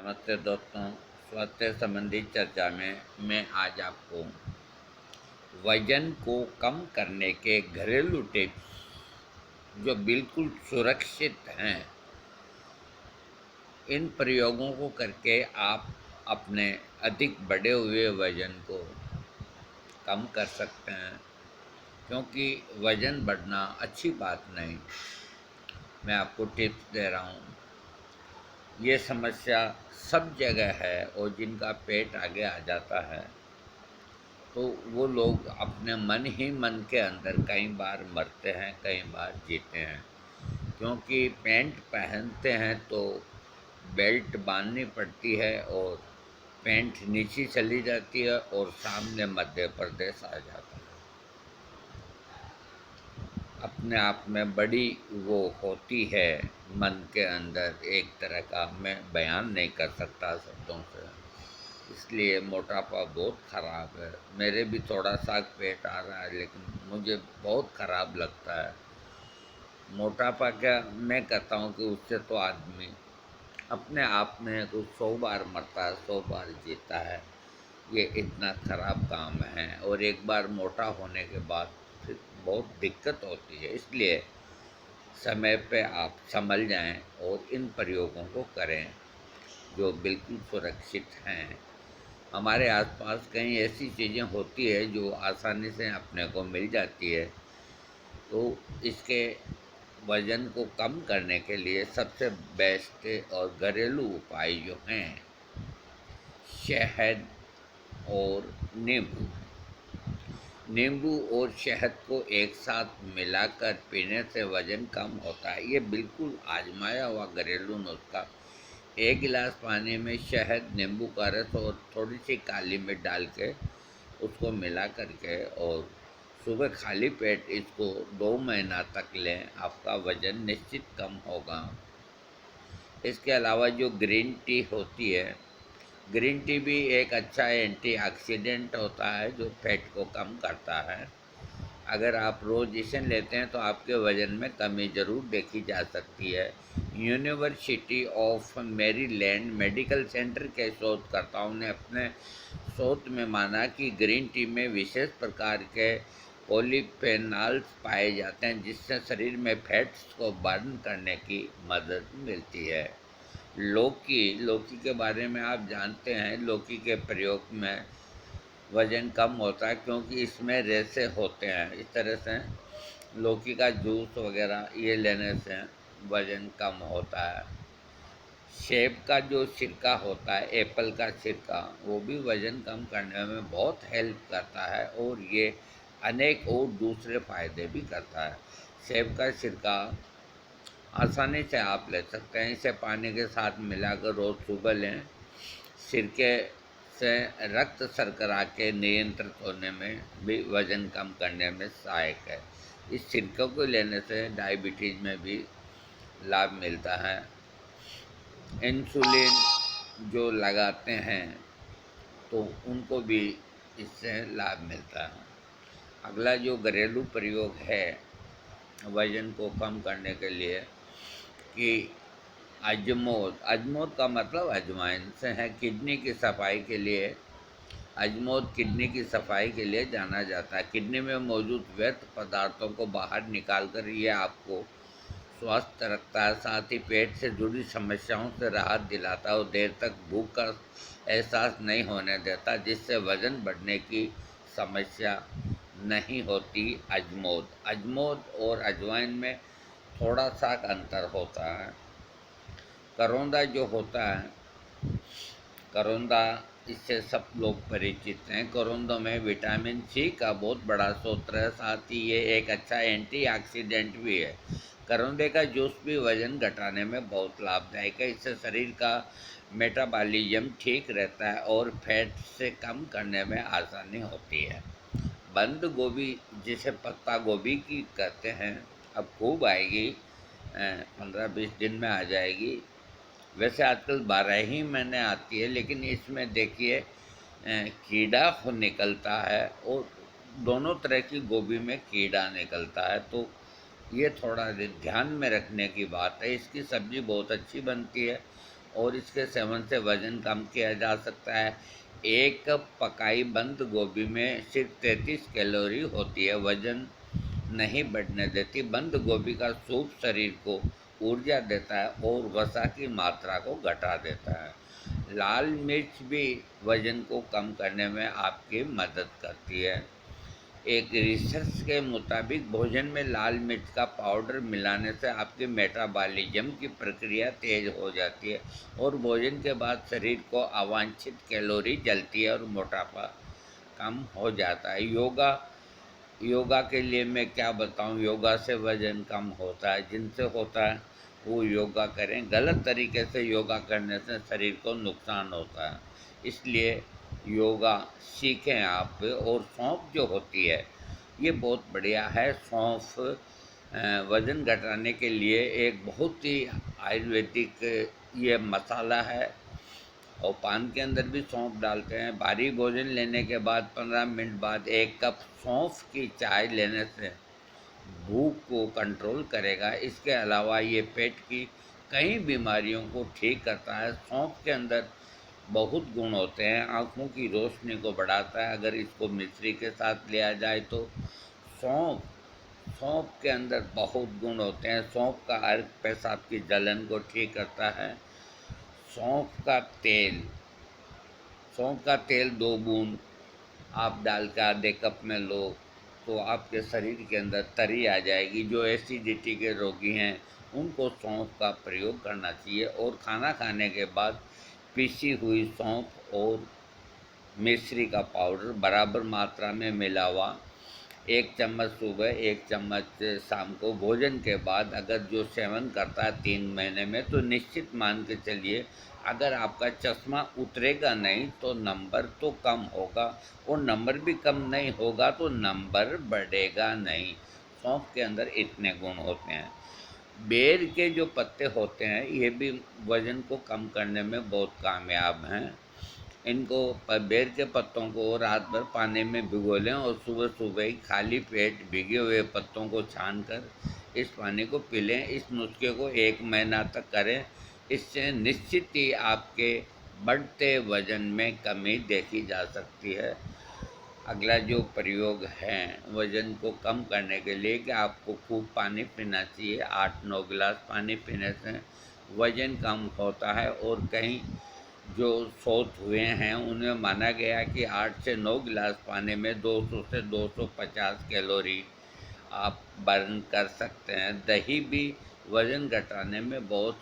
नमस्ते दोस्तों। स्वास्थ्य संबंधी चर्चा में मैं आज आपको वजन को कम करने के घरेलू टिप्स जो बिल्कुल सुरक्षित हैं, इन प्रयोगों को करके आप अपने अधिक बढ़े हुए वजन को कम कर सकते हैं। क्योंकि वजन बढ़ना अच्छी बात नहीं। मैं आपको टिप्स दे रहा हूँ। ये समस्या सब जगह है और जिनका पेट आगे आ जाता है तो वो लोग अपने मन ही मन के अंदर कई बार मरते हैं, कई बार जीते हैं। क्योंकि पैंट पहनते हैं तो बेल्ट बांधनी पड़ती है और पैंट नीचे चली जाती है और सामने मध्य प्रदेश आ जाता है। अपने आप में बड़ी वो होती है, मन के अंदर एक तरह का, मैं बयान नहीं कर सकता शब्दों से। इसलिए मोटापा बहुत ख़राब है। मेरे भी थोड़ा सा पेट आ रहा है लेकिन मुझे बहुत ख़राब लगता है। मोटापा क्या मैं कहता हूँ कि उससे तो आदमी अपने आप में कुछ 100 बार मरता है, 100 बार जीता है। ये इतना ख़राब काम है और एक बार मोटा होने के बाद फिर बहुत दिक्कत होती है। इसलिए समय पे आप संभल जाएं और इन प्रयोगों को करें जो बिल्कुल सुरक्षित हैं। हमारे आसपास कई ऐसी चीज़ें होती है जो आसानी से अपने को मिल जाती है। तो इसके वज़न को कम करने के लिए सबसे बेस्ट और घरेलू उपाय जो हैं, शहद और नींबू। नींबू और शहद को एक साथ मिलाकर पीने से वज़न कम होता है। ये बिल्कुल आजमाया हुआ घरेलू नुस्खा। 1 गिलास पानी में शहद, नींबू का रस और थोड़ी सी काली मिर्च डाल के उसको मिला करके और सुबह खाली पेट इसको 2 महीना तक लें, आपका वज़न निश्चित कम होगा। इसके अलावा जो ग्रीन टी होती है, ग्रीन टी भी एक अच्छा एंटीऑक्सीडेंट होता है जो फैट को कम करता है। अगर आप रोज़ इसे लेते हैं तो आपके वज़न में कमी ज़रूर देखी जा सकती है। University of Maryland medical centre के शोधकर्ताओं ने अपने शोध में माना कि ग्रीन टी में विशेष प्रकार के पॉलीफेनॉल्स पाए जाते हैं जिससे शरीर में फैट्स को बर्न करने की मदद मिलती है। लौकी लौकी के बारे में आप जानते हैं। लौकी के प्रयोग में वज़न कम होता है क्योंकि इसमें रेशे होते हैं। इस तरह से लौकी का जूस वगैरह ये लेने से वज़न कम होता है। सेब का जो छिलका होता है, एप्पल का छिलका, वो भी वज़न कम करने में बहुत हेल्प करता है और ये अनेक और दूसरे फ़ायदे भी करता है। सेब का छिलका आसानी से आप ले सकते हैं। इसे पानी के साथ मिलाकर रोज़ सुबह लें। सिरके से रक्त शर्करा के नियंत्रित होने में भी वज़न कम करने में सहायक है। इस सिरके को लेने से डायबिटीज़ में भी लाभ मिलता है। इंसुलिन जो लगाते हैं तो उनको भी इससे लाभ मिलता है। अगला जो घरेलू प्रयोग है वज़न को कम करने के लिए कि अजमोद। अजमोद का मतलब अजवाइन से है। किडनी की सफाई के लिए अजमोद किडनी की सफाई के लिए जाना जाता है। किडनी में मौजूद व्यर्थ पदार्थों को बाहर निकालकर ये आपको स्वस्थ रखता है। साथ ही पेट से जुड़ी समस्याओं से राहत दिलाता है और देर तक भूख का एहसास नहीं होने देता, जिससे वज़न बढ़ने की समस्या नहीं होती। अजमोद और अजवाइन में थोड़ा सा अंतर होता है। करौंदा जो होता है, करौंदा इससे सब लोग परिचित हैं। करौंदों में विटामिन सी का बहुत बड़ा स्रोत है। साथ ही ये एक अच्छा एंटीऑक्सीडेंट भी है। करौंदे का जूस भी वज़न घटाने में बहुत लाभदायक है। इससे शरीर का मेटाबॉलिज्म ठीक रहता है और फैट से कम करने में आसानी होती है। बंद गोभी जिसे पत्ता गोभी की कहते हैं, अब खूब आएगी, 15-20 दिन में आ जाएगी। वैसे आजकल 12 ही महीने आती है लेकिन इसमें देखिए कीड़ा निकलता है और दोनों तरह की गोभी में कीड़ा निकलता है। तो ये थोड़ा ध्यान में रखने की बात है। इसकी सब्ज़ी बहुत अच्छी बनती है और इसके सेवन से वज़न कम किया जा सकता है। एक कप पकाई बंद गोभी में सिर्फ 33 कैलोरी होती है, वज़न नहीं बढ़ने देती। बंद गोभी का सूप शरीर को ऊर्जा देता है और वसा की मात्रा को घटा देता है। लाल मिर्च भी वज़न को कम करने में आपकी मदद करती है। एक रिसर्च के मुताबिक भोजन में लाल मिर्च का पाउडर मिलाने से आपके मेटाबॉलिज्म की प्रक्रिया तेज हो जाती है और भोजन के बाद शरीर को अवांछित कैलोरी जलती है और मोटापा कम हो जाता है। योगा के लिए मैं क्या बताऊं, योगा से वज़न कम होता है। जिनसे होता है वो योगा करें। गलत तरीके से योगा करने से शरीर को नुकसान होता है, इसलिए योगा सीखें आप। और सौंफ जो होती है ये बहुत बढ़िया है। सौंफ वज़न घटाने के लिए एक बहुत ही आयुर्वेदिक ये मसाला है और पान के अंदर भी सौंफ डालते हैं। भारी भोजन लेने के बाद 15 मिनट बाद 1 कप सौंफ की चाय लेने से भूख को कंट्रोल करेगा। इसके अलावा ये पेट की कई बीमारियों को ठीक करता है। सौंफ के अंदर बहुत गुण होते हैं। आँखों की रोशनी को बढ़ाता है अगर इसको मिश्री के साथ लिया जाए तो। सौंफ सौंफ के अंदर बहुत गुण होते हैं। सौंफ का अर्क पेशाब की जलन को ठीक करता है। सौंफ का तेल सौंफ का तेल 2 बूंद आप डाल के आधे कप में लो तो आपके शरीर के अंदर तरी आ जाएगी। जो एसिडिटी के रोगी हैं उनको सौंफ का प्रयोग करना चाहिए। और खाना खाने के बाद पीसी हुई सौंफ और मिश्री का पाउडर बराबर मात्रा में मिला हुआ 1 चम्मच सुबह 1 चम्मच शाम को भोजन के बाद अगर जो सेवन करता है 3 महीने में, तो निश्चित मान के चलिए अगर आपका चश्मा उतरेगा नहीं तो नंबर तो कम होगा, और नंबर भी कम नहीं होगा तो नंबर बढ़ेगा नहीं। सौंफ के अंदर इतने गुण होते हैं। बेर के जो पत्ते होते हैं ये भी वज़न को कम करने में बहुत कामयाब हैं। इनको बेर के पत्तों को रात भर पानी में भिगो लें और सुबह सुबह ही खाली पेट भीगे हुए पत्तों को छानकर इस पानी को पी लें। इस नुस्खे को 1 महीना तक करें। इससे निश्चित ही आपके बढ़ते वज़न में कमी देखी जा सकती है। अगला जो प्रयोग है वज़न को कम करने के लिए कि आपको खूब पानी पीना चाहिए। 8-9 गिलास पानी पीने से वज़न कम होता है। और कहीं जो शोध हुए हैं उनमें माना गया कि 8 से 9 गिलास पानी में 200 से 250 कैलोरी आप बर्न कर सकते हैं। दही भी वज़न घटाने में बहुत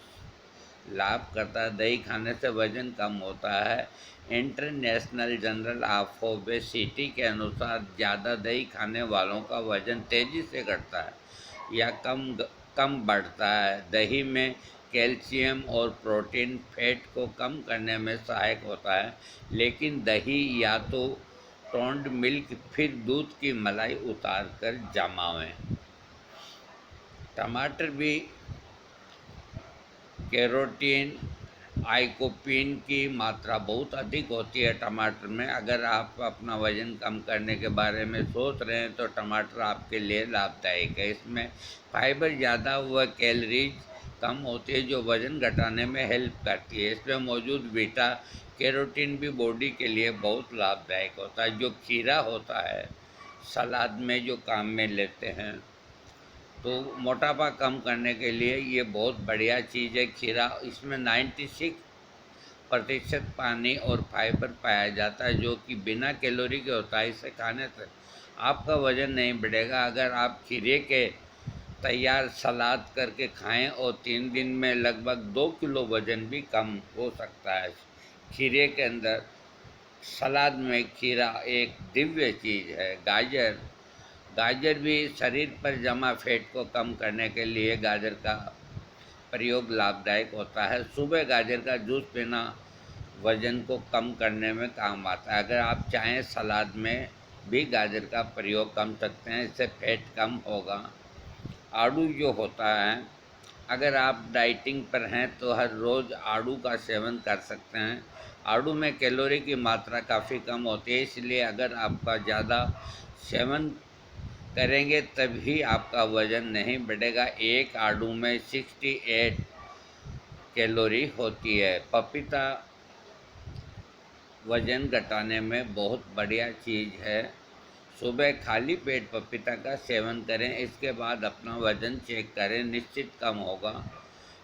लाभ करता है। दही खाने से वज़न कम होता है। इंटरनेशनल जर्नल ऑफ ओबेसिटी के अनुसार ज़्यादा दही खाने वालों का वज़न तेज़ी से घटता है या कम बढ़ता है। दही में कैल्शियम और प्रोटीन फैट को कम करने में सहायक होता है। लेकिन दही या तो टोन्ड मिल्क फिर दूध की मलाई उतार कर जमावें। टमाटर भी कैरोटीन आइकोपीन की मात्रा बहुत अधिक होती है टमाटर में। अगर आप अपना वज़न कम करने के बारे में सोच रहे हैं तो टमाटर आपके लिए लाभदायक है। इसमें फाइबर ज़्यादा व कैलोरीज कम होती है जो वज़न घटाने में हेल्प करती है। इसमें मौजूद बीटा कैरोटीन भी बॉडी के लिए बहुत लाभदायक होता है। जो खीरा होता है सलाद में जो काम में लेते हैं तो मोटापा कम करने के लिए ये बहुत बढ़िया चीज़ है खीरा। इसमें 96% पानी और फाइबर पाया जाता है जो कि बिना कैलोरी के होता है। इसे खाने से आपका वज़न नहीं बढ़ेगा। अगर आप खीरे के तैयार सलाद करके खाएं और 3 दिन में लगभग 2 किलो वज़न भी कम हो सकता है। खीरे के अंदर सलाद में खीरा एक दिव्य चीज़ है। गाजर भी शरीर पर जमा फैट को कम करने के लिए गाजर का प्रयोग लाभदायक होता है। सुबह गाजर का जूस पीना वज़न को कम करने में काम आता है। अगर आप चाहें सलाद में भी गाजर का प्रयोग कर सकते हैं, इससे फैट कम होगा। आड़ू जो होता है अगर आप डाइटिंग पर हैं तो हर रोज़ आड़ू का सेवन कर सकते हैं। आड़ू में कैलोरी की मात्रा काफ़ी कम होती है, इसलिए अगर आपका ज़्यादा सेवन करेंगे तभी आपका वज़न नहीं बढ़ेगा। एक आड़ू में 68 कैलोरी होती है। पपीता वज़न घटाने में बहुत बढ़िया चीज़ है। सुबह खाली पेट पपीता का सेवन करें, इसके बाद अपना वज़न चेक करें, निश्चित कम होगा।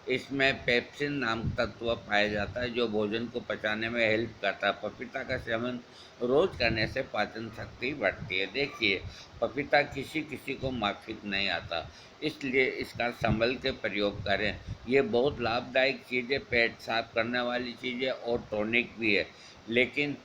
इसमें पेप्सिन नाम तत्व पाया जाता है जो भोजन को पचाने में हेल्प करता है। पपीता का सेवन रोज़ करने से पाचन शक्ति बढ़ती है। देखिए, पपीता किसी किसी को माफिक नहीं आता, इसलिए इसका संभल के प्रयोग करें। ये बहुत लाभदायक चीज़ है, पेट साफ करने वाली चीज़ है और टॉनिक भी है। लेकिन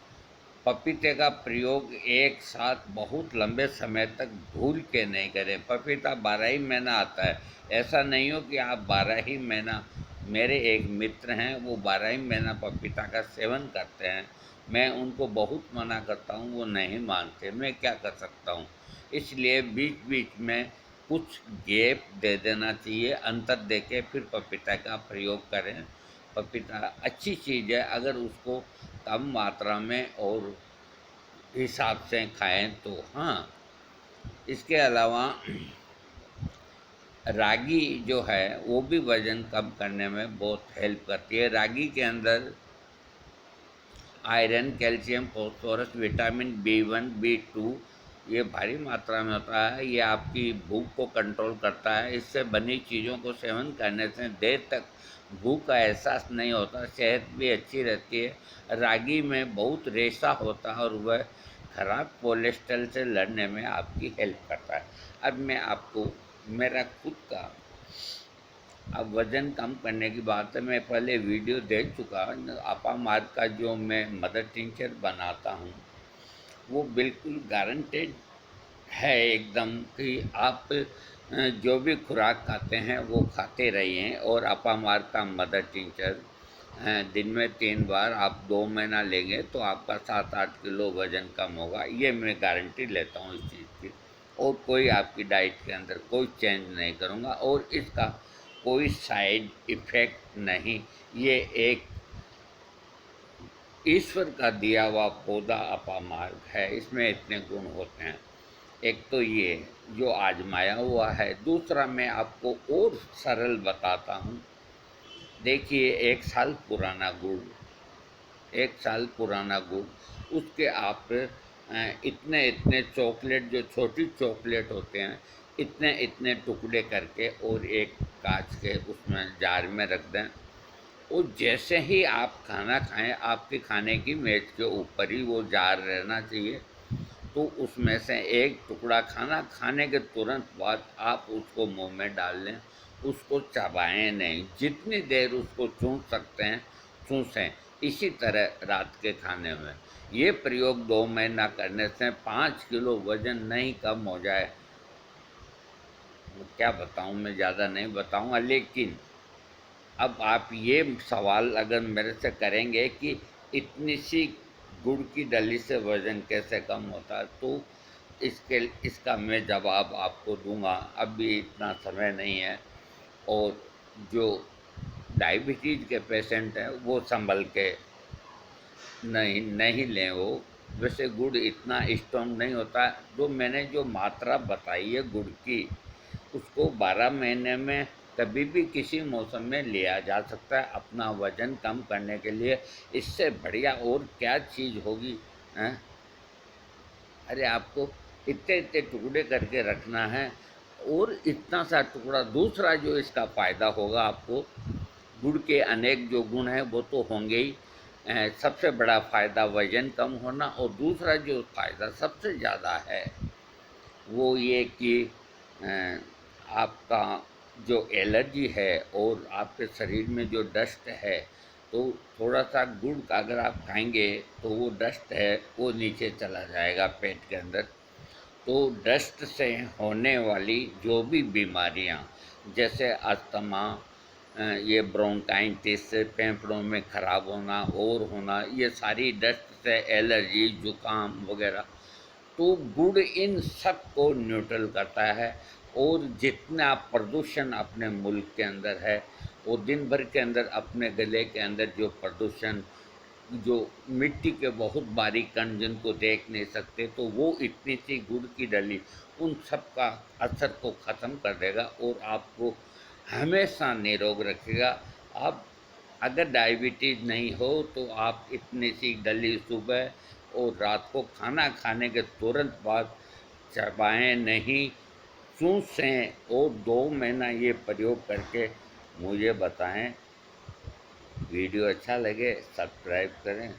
पपीते का प्रयोग एक साथ बहुत लंबे समय तक भूल के नहीं करें। पपीता 12 ही महीना आता है। ऐसा नहीं हो कि आप 12 ही महीना, मेरे एक मित्र हैं वो 12 ही महीना पपीता का सेवन करते हैं। मैं उनको बहुत मना करता हूँ, वो नहीं मानते, मैं क्या कर सकता हूँ। इसलिए बीच बीच में कुछ गैप दे देना चाहिए, अंतर दे के फिर पपीता का प्रयोग करें। पपीता अच्छी चीज़ है, अगर उसको कम मात्रा में और हिसाब से खाएं तो। हाँ, इसके अलावा रागी जो है वो भी वज़न कम करने में बहुत हेल्प करती है। रागी के अंदर iron, calcium, phosphorus, vitamin B1, B2 ये भारी मात्रा में होता है। ये आपकी भूख को कंट्रोल करता है। इससे बनी चीज़ों को सेवन करने से देर तक भूख का एहसास नहीं होता, सेहत भी अच्छी रहती है। रागी में बहुत रेशा होता है और वह खराब कोलेस्ट्रॉल से लड़ने में आपकी हेल्प करता है। अब मैं आपको मेरा खुद का, अब वज़न कम करने की बात है, मैं पहले वीडियो देख चुका। अपामार्क का जो मैं मदर टिंचर बनाता हूँ वो बिल्कुल गारंटेड है एकदम कि आप जो भी खुराक खाते हैं वो खाते रहिए। और अपामार्क का मदर टिंचर दिन में 3 बार आप 2 महीना लेंगे तो आपका 7-8 किलो वज़न कम होगा। ये मैं गारंटी लेता हूँ इस चीज़ की। और कोई आपकी डाइट के अंदर कोई चेंज नहीं करूँगा और इसका कोई साइड इफ़ेक्ट नहीं। ये एक ईश्वर का दिया हुआ पौधा अपामार्क है, इसमें इतने गुण होते हैं। एक तो ये जो आजमाया हुआ है। दूसरा मैं आपको और सरल बताता हूँ। देखिए, 1 साल पुराना गुड़, 1 साल पुराना गुड़, उसके आप इतने इतने चॉकलेट, जो छोटी चॉकलेट होते हैं, इतने इतने टुकड़े करके और एक कांच के उसमें जार में रख दें। और जैसे ही आप खाना खाएं, आपके खाने की मेज़ के ऊपर ही वो जार रहना चाहिए। तो उसमें से एक टुकड़ा खाना खाने के तुरंत बाद आप उसको मुंह में डाल लें, उसको चबाएं नहीं, जितनी देर उसको चूस सकते हैं चूसें। इसी तरह रात के खाने में ये प्रयोग 2 महीना करने से 5 किलो वज़न नहीं कम हो जाए। क्या बताऊं, मैं ज़्यादा नहीं बताऊंगा। लेकिन अब आप ये सवाल अगर मेरे से करेंगे कि इतनी सी गुड़ की डली से वज़न कैसे कम होता है, तो इसका मैं जवाब आपको दूंगा। अभी इतना समय नहीं है। और जो डायबिटीज़ के पेशेंट हैं वो संभल के नहीं नहीं लें वो। वैसे गुड़ इतना स्ट्रॉन्ग नहीं होता। जो मैंने जो मात्रा बताई है गुड़ की, उसको 12 महीने में कभी भी किसी मौसम में लिया जा सकता है अपना वज़न कम करने के लिए। इससे बढ़िया और क्या चीज़ होगी, हैं? अरे आपको इतने इतने टुकड़े करके रखना है और इतना सा टुकड़ा। दूसरा जो इसका फ़ायदा होगा आपको, गुड़ के अनेक जो गुण हैं वो तो होंगे ही। सबसे बड़ा फ़ायदा वज़न कम होना, और दूसरा जो फ़ायदा सबसे ज़्यादा है वो ये कि आपका जो एलर्जी है और आपके शरीर में जो डस्ट है, तो थोड़ा सा गुड़ का अगर आप खाएंगे तो वो डस्ट है वो नीचे चला जाएगा पेट के अंदर। तो डस्ट से होने वाली जो भी बीमारियां, जैसे अस्थमा, ये ब्रोंकाइटिस, फेफड़ों में ख़राब होना और होना, ये सारी डस्ट से, एलर्जी, जुकाम वगैरह, तो गुड़ इन सब को न्यूट्रल करता है। और जितना प्रदूषण अपने मुल्क के अंदर है, वो दिन भर के अंदर अपने गले के अंदर जो प्रदूषण, जो मिट्टी के बहुत बारीक कण जिनको देख नहीं सकते, तो वो इतनी सी गुड़ की डली उन सब का असर को ख़त्म कर देगा और आपको हमेशा निरोग रखेगा। आप अगर डायबिटीज़ नहीं हो तो आप इतनी सी डली सुबह और रात को खाना खाने के तुरंत बाद चबाएं नहीं, चूसें और 2 महीना ये प्रयोग करके मुझे बताएं। वीडियो अच्छा लगे सब्सक्राइब करें।